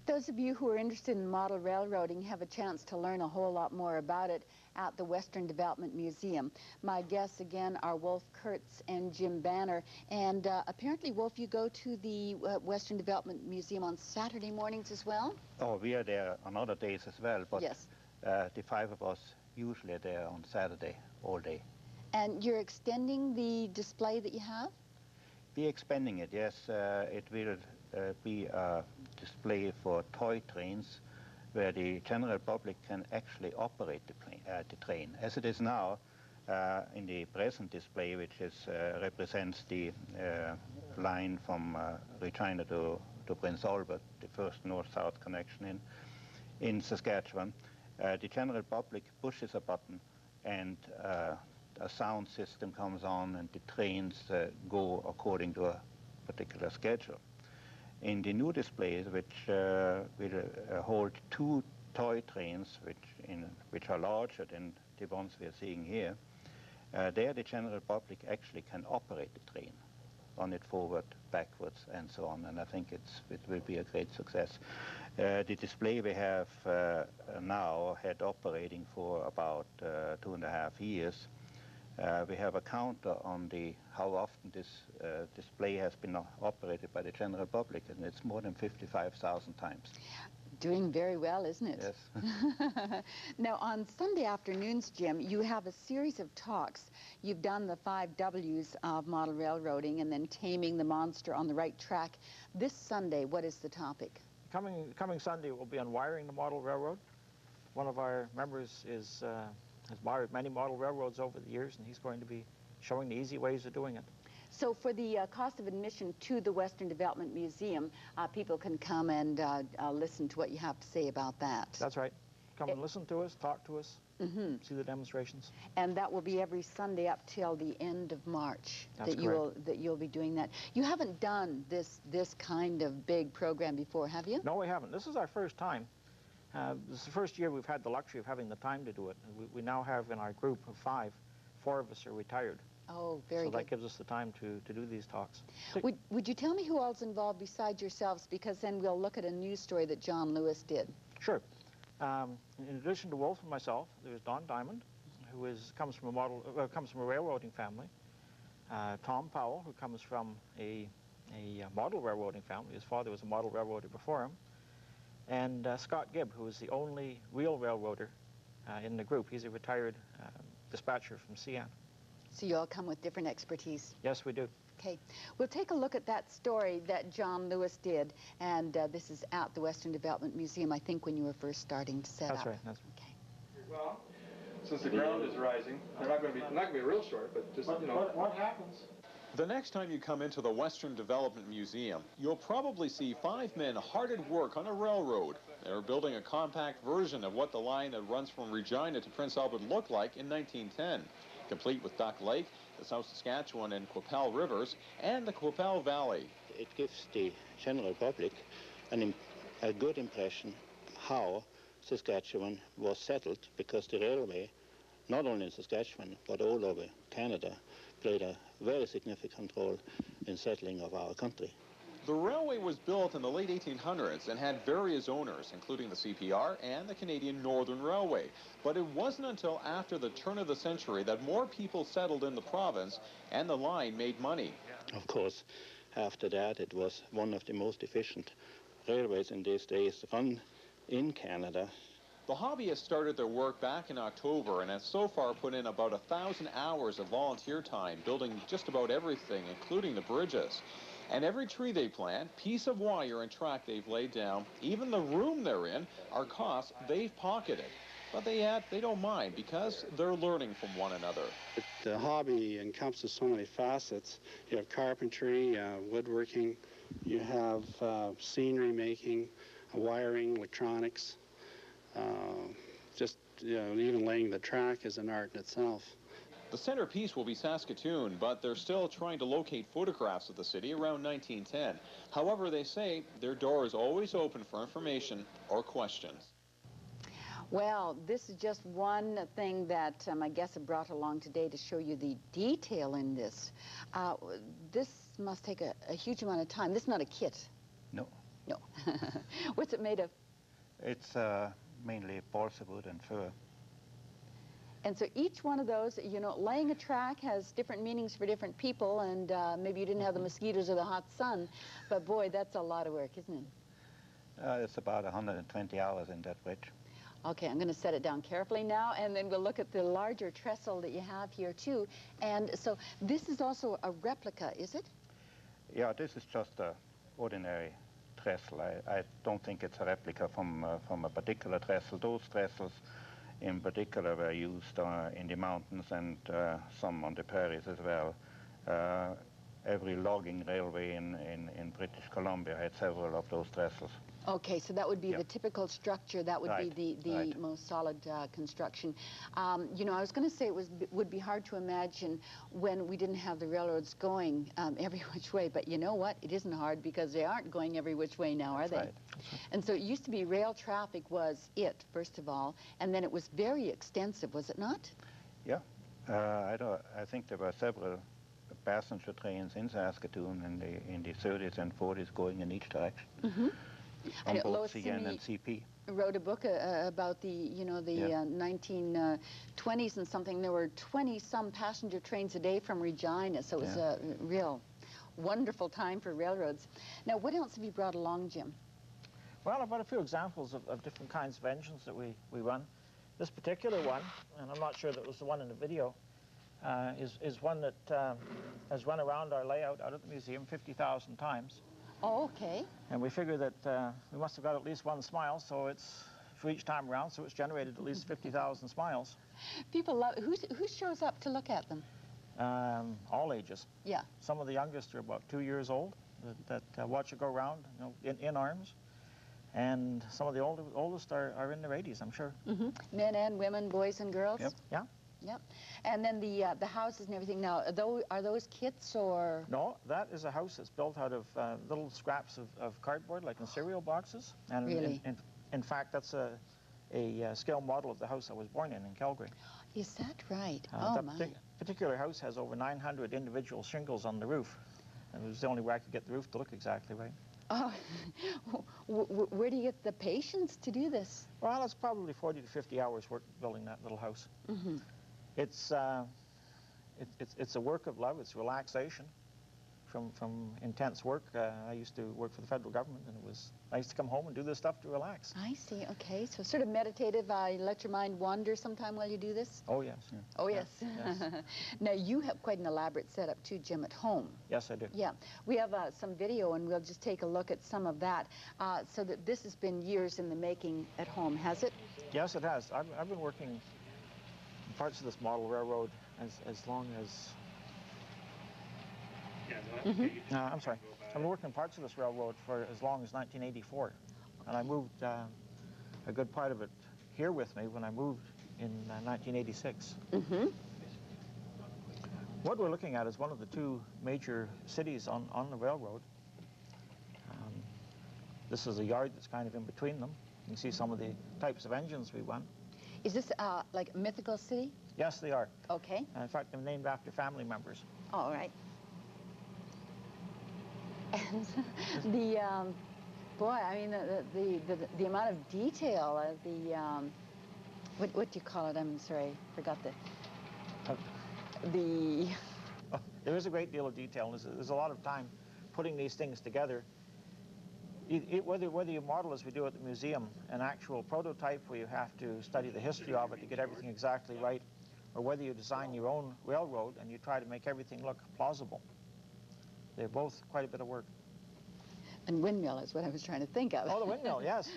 Those of you who are interested in model railroading have a chance to learn a whole lot more about it at the Western Development Museum. My guests again are Wolf Kurz and Jim Banner. And apparently, Wolf, you go to the Western Development Museum on Saturday mornings as well? Oh, we are there on other days as well, but yes. The five of us usually are there on Saturday all day. And you're extending the display that you have? We're expanding it, yes. It will be a display for toy trains where the general public can actually operate the train. As it is now, in the present display, which is, represents the line from Regina to Prince Albert, the first north-south connection in Saskatchewan, the general public pushes a button and a sound system comes on and the trains go according to a particular schedule. In the new displays, which will hold two toy trains, which are larger than the ones we are seeing here, there the general public actually can operate the train, run it forward, backwards, and so on. And I think it will be a great success. The display we have now had operating for about 2.5 years. We have a counter on how often this display has been operated by the general public, and it's more than 55,000 times. Doing very well, isn't it? Yes. Now, on Sunday afternoons, Jim, you have a series of talks. You've done the 5 W's of model railroading and then taming the monster on the right track. This Sunday, what is the topic? Coming Sunday will be on wiring the model railroad. One of our members has wired many model railroads over the years, and he's going to be showing the easy ways of doing it. So for the cost of admission to the Western Development Museum, people can come and listen to what you have to say about that. That's right. Come and listen to us, talk to us, see the demonstrations. And that will be every Sunday up till the end of March. That's correct. That you'll be doing that. You haven't done this kind of big program before, have you? No, we haven't. This is our first time. This is the first year we've had the luxury of having the time to do it. We now have in our group of 5, 4 of us are retired. Oh, very good. So that gives us the time to do these talks. Would you tell me who else is involved besides yourselves? Because then we'll look at a news story that John Lewis did. Sure. In addition to Wolf and myself, there's Don Diamond, who comes from a railroading family. Tom Powell, who comes from a model railroading family. His father was a model railroader before him. And Scott Gibb, who is the only real railroader in the group. He's a retired dispatcher from CN. So you all come with different expertise? Yes, we do. Okay. We'll take a look at that story that John Lewis did, and this is at the Western Development Museum, I think, when you were first starting to set up. That's right. That's okay. Well, since the ground is rising, they're not going to be real short, but just, you know. What happens? The next time you come into the Western Development Museum, you'll probably see 5 men hard at work on a railroad. They're building a compact version of what the line that runs from Regina to Prince Albert looked like in 1910, complete with Duck Lake, the South Saskatchewan and Qu'Appelle rivers, and the Qu'Appelle Valley. It gives the general public a good impression how Saskatchewan was settled, because the railway, not only in Saskatchewan, but all over Canada, played a very significant role in settling of our country. The railway was built in the late 1800s and had various owners, including the CPR and the Canadian Northern Railway. But it wasn't until after the turn of the century that more people settled in the province and the line made money. Of course, after that, it was one of the most efficient railways in these days run in Canada. The hobbyists started their work back in October and have so far put in about 1,000 hours of volunteer time building just about everything, including the bridges. And every tree they plant, piece of wire and track they've laid down, even the room they're in, are costs they've pocketed. But they don't mind, because they're learning from one another. The hobby encompasses so many facets. You have carpentry, woodworking, you have scenery making, wiring, electronics. Even laying the track is an art in itself. The centerpiece will be Saskatoon, but they're still trying to locate photographs of the city around 1910. However, they say their door is always open for information or questions. Well, this is just one thing that I guess I brought along today to show you the detail in this. This must take a huge amount of time. This is not a kit. No. No. What's it made of? It's mainly balsa wood and fir. And so each one of those, you know, laying a track has different meanings for different people, and maybe you didn't have the mosquitoes or the hot sun, but boy, that's a lot of work, isn't it? It's about 120 hours in that bridge. Okay, I'm going to set it down carefully now, and then we'll look at the larger trestle that you have here too. And so this is also a replica, is it? Yeah, this is just a ordinary trestle. I don't think it's a replica from a particular trestle. Those trestles in particular were used in the mountains and some on the prairies as well. Every logging railway in British Columbia had several of those trestles. Okay, so that would be the typical structure. That would Right, be the most solid construction. You know, I was going to say it would be hard to imagine when we didn't have the railroads going every which way, but you know what? It isn't hard because they aren't going every which way now, are they? Right. And so it used to be rail traffic was it, first of all, and then it was very extensive, was it not? Yeah, I think there were several passenger trains in Saskatoon in the 30s and 40s going in each direction. Mm-hmm. On both CN and CP. Wrote a book about the, you know, the 1920s and something. There were 20-some passenger trains a day from Regina, so it was a real wonderful time for railroads. Now, what else have you brought along, Jim? Well, I've got a few examples of different kinds of engines that we run. This particular one, and I'm not sure that was the one in the video, is one that has run around our layout out at the museum 50,000 times. Oh, okay. And we figure that we must have got at least one smile, so it's for each time around, so it's generated at least 50,000 smiles. People love, who shows up to look at them? All ages. Yeah. Some of the youngest are about 2 years old that watch it go around, you know, in arms. And some of the oldest are in their 80s, I'm sure. Mm-hmm. Men and women, boys and girls? Yep. Yeah. Yep. And then the houses and everything now, are those kits or? No, that is a house that's built out of little scraps of cardboard, like in cereal boxes. And really? In fact, that's a scale model of the house I was born in Calgary. Is that right? That particular house has over 900 individual shingles on the roof. And it was the only way I could get the roof to look exactly right. Oh, where do you get the patience to do this? Well, it's probably 40 to 50 hours work building that little house. Mm-hmm. It's a work of love. It's relaxation from intense work. I used to work for the federal government, and it was nice to come home and do this stuff to relax. I see. Okay, so sort of meditative. Let your mind wander sometime while you do this. Oh yes. Yeah. Oh yes. Yes. Now you have quite an elaborate setup too, Jim, at home. Yes, I do. Yeah, we have some video, and we'll just take a look at some of that. So that this has been years in the making at home, has it? Yes, it has. I've been working parts of this model railroad as long as... I'm sorry. I've been working parts of this railroad for as long as 1984. And I moved a good part of it here with me when I moved in 1986. Mm-hmm. What we're looking at is one of the two major cities on the railroad. This is a yard that's kind of in between them. You can see some of the types of engines we run. Is this like a mythical city? Yes, they are. Okay. In fact, they're named after family members. All right. And the boy, I mean, the amount of detail, what do you call it? I'm sorry, forgot the. Oh, there is a great deal of detail. There's a lot of time putting these things together. Whether you model, as we do at the museum, an actual prototype where you have to study the history of it to get everything exactly right, or whether you design your own railroad and you try to make everything look plausible. They're both quite a bit of work. And windmill is what I was trying to think of. Oh, the windmill, yes.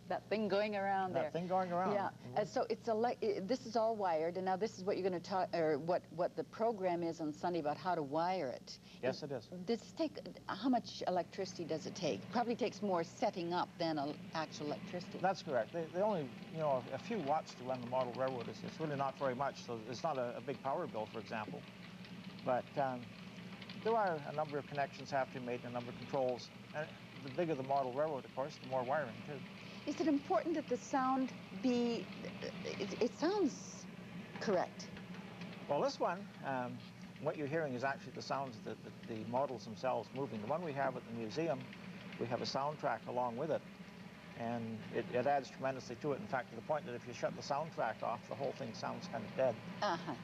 That thing going around there. That thing going around. Yeah. And so it's this is all wired, and now this is what you're going to talk, or what the program is on Sunday about how to wire it. Yes, it is. Does this take, how much electricity does it take? Probably takes more setting up than actual electricity. That's correct. They only, you know, a few watts to run the model railroad. It's really not very much, so it's not a big power bill, for example. But there are a number of connections have to be made, and a number of controls. And the bigger the model railroad, of course, the more wiring, too. Is it important that the sound be, it sounds correct? Well, this one, what you're hearing is actually the sounds of the models themselves moving. The one we have at the museum we have a soundtrack along with it, and it adds tremendously to it. In fact, to the point that if you shut the soundtrack off, the whole thing sounds kind of dead.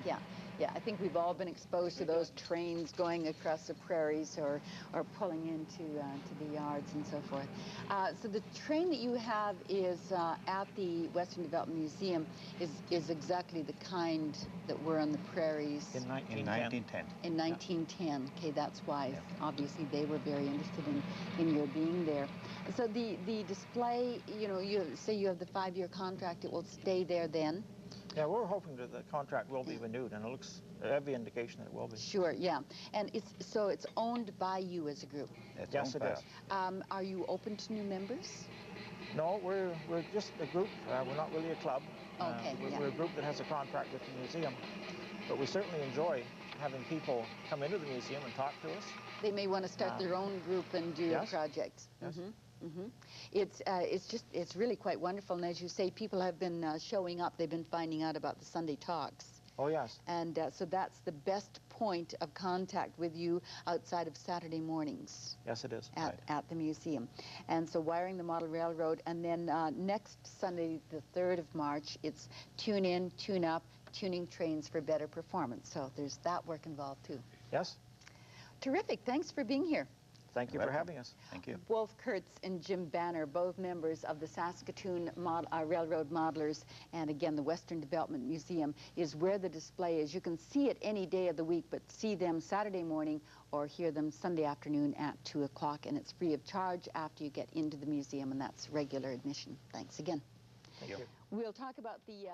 Yeah. Yeah, I think we've all been exposed to those trains going across the prairies or pulling into to the yards and so forth. So the train that you have is at the Western Development Museum is exactly the kind that were on the prairies In 1910. In 1910. in 1910. Okay, that's why obviously they were very interested in your being there. So the display, you know, you say you have the 5-year contract, it will stay there then? Yeah, we're hoping that the contract will be renewed, and it looks every indication that it will be. Sure, yeah. And it's owned by you as a group? Yes, it is. Are you open to new members? No, we're just a group. We're not really a club. Okay, we're a group that has a contract with the museum, but we certainly enjoy having people come into the museum and talk to us. They may want to start their own group and do a project. Yes. It's really quite wonderful, and as you say, people have been showing up. They've been finding out about the Sunday talks. Oh, yes. And so that's the best point of contact with you outside of Saturday mornings. Yes, it is. At the museum. And so wiring the model railroad, and then next Sunday, the 3rd of March, it's tune in, tune up, tuning trains for better performance. So there's that work involved too. Yes. Terrific. Thanks for being here. Thank you for having us. Thank you. Wolf Kurz and Jim Banner, both members of the Saskatoon Railroad Modelers, and again, the Western Development Museum is where the display is. You can see it any day of the week, but see them Saturday morning or hear them Sunday afternoon at 2 o'clock, and it's free of charge after you get into the museum, and that's regular admission. Thanks again. Thank you. We'll talk about the